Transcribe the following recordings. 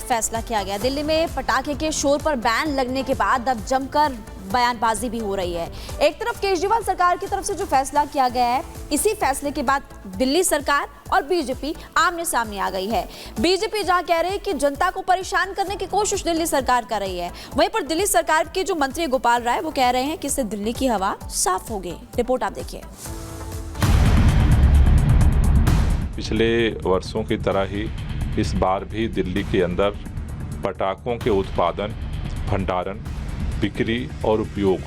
फैसला किया गया। दिल्ली में पटाखे के शोर पर बैन लगने के बाद अब जमकर बयानबाजी भी हो रही है। एक तरफ केजरीवाल सरकार की तरफ से जो फैसला किया गया है, इसी फैसले के बाद दिल्ली सरकार और बीजेपी आमने सामने आ गई है। बीजेपी जहां कह रही है कि जनता को परेशान करने की कोशिश दिल्ली सरकार कर रही है, वहीं पर दिल्ली सरकार के जो मंत्री गोपाल राय वो कह रहे हैं कि इससे दिल्ली की हवा साफ होगी। रिपोर्ट आप देखिए। पिछले वर्षों की तरह ही इस बार भी दिल्ली के अंदर पटाखों के उत्पादन, भंडारण, बिक्री और उपयोग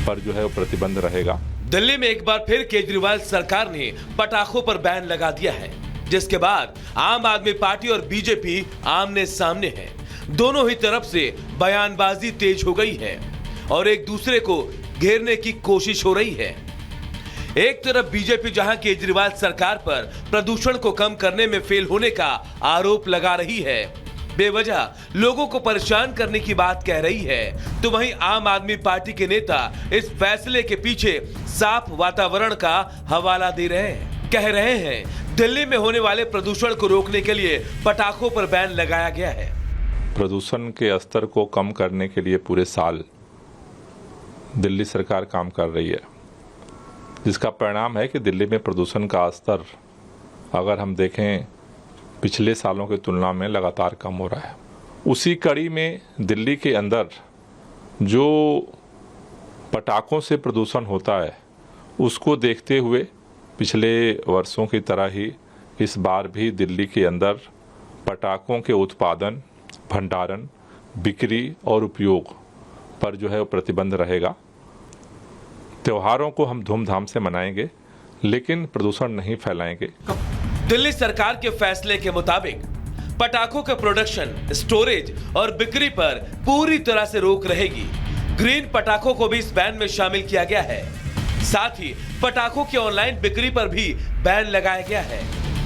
पर जो है वो प्रतिबंध रहेगा। दिल्ली में एक बार फिर केजरीवाल सरकार ने पटाखों पर बैन लगा दिया है, जिसके बाद आम आदमी पार्टी और बीजेपी आमने सामने हैं। दोनों ही तरफ से बयानबाजी तेज हो गई है और एक दूसरे को घेरने की कोशिश हो रही है। एक तरफ बीजेपी जहां केजरीवाल सरकार पर प्रदूषण को कम करने में फेल होने का आरोप लगा रही है, बेवजह लोगों को परेशान करने की बात कह रही है, तो वहीं आम आदमी पार्टी के नेता इस फैसले के पीछे साफ वातावरण का हवाला दे रहे हैं। कह रहे हैं दिल्ली में होने वाले प्रदूषण को रोकने के लिए पटाखों पर बैन लगाया गया है। प्रदूषण के स्तर को कम करने के लिए पूरे साल दिल्ली सरकार काम कर रही है, जिसका परिणाम है कि दिल्ली में प्रदूषण का स्तर अगर हम देखें पिछले सालों की तुलना में लगातार कम हो रहा है। उसी कड़ी में दिल्ली के अंदर जो पटाखों से प्रदूषण होता है, उसको देखते हुए पिछले वर्षों की तरह ही इस बार भी दिल्ली के अंदर पटाखों के उत्पादन, भंडारण, बिक्री और उपयोग पर जो है वो प्रतिबंध रहेगा। त्योहारों को हम धूमधाम से मनाएंगे, लेकिन प्रदूषण नहीं फैलाएंगे। दिल्ली सरकार के फैसले के मुताबिक पटाखों के प्रोडक्शन, स्टोरेज और बिक्री पर पूरी तरह से रोक रहेगी। ग्रीन पटाखों को भी इस बैन में शामिल किया गया है। साथ ही पटाखों की ऑनलाइन बिक्री पर भी बैन लगाया गया है,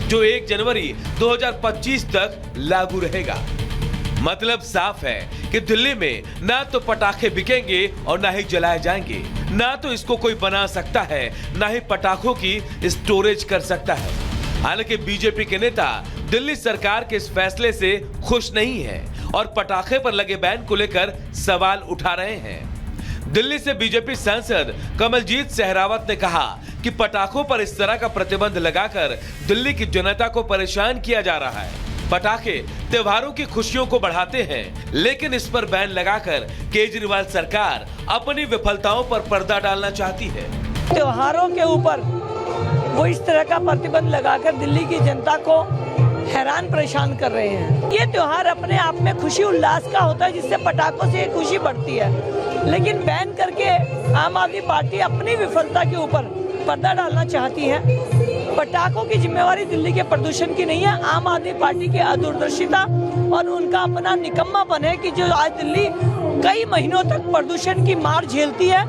जो 1 जनवरी 2025 तक लागू रहेगा। मतलब साफ है कि दिल्ली में ना तो पटाखे बिकेंगे और ना ही जलाए जाएंगे। ना तो इसको कोई बना सकता है, ना ही पटाखों की स्टोरेज कर सकता है। हालांकि बीजेपी के नेता दिल्ली सरकार के इस फैसले से खुश नहीं हैं और पटाखे पर लगे बैन को लेकर सवाल उठा रहे हैं। दिल्ली से बीजेपी सांसद कमलजीत सहरावत ने कहा कि पटाखों पर इस तरह का प्रतिबंध लगाकर दिल्ली की जनता को परेशान किया जा रहा है। पटाखे त्योहारों की खुशियों को बढ़ाते हैं, लेकिन इस पर बैन लगाकर केजरीवाल सरकार अपनी विफलताओं पर पर्दा डालना चाहती है। त्योहारों के ऊपर वो इस तरह का प्रतिबंध लगाकर दिल्ली की जनता को हैरान परेशान कर रहे हैं। ये त्योहार अपने आप में खुशी उल्लास का होता है, जिससे पटाखों से खुशी बढ़ती है, लेकिन बैन करके आम आदमी पार्टी अपनी विफलता के ऊपर पर्दा डालना चाहती है। पटाखों की जिम्मेवारी दिल्ली के प्रदूषण की नहीं है, आम आदमी पार्टी की अदूरदर्शिता और उनका अपना निकम्मापन है कि जो आज दिल्ली कई महीनों तक प्रदूषण की मार झेलती है।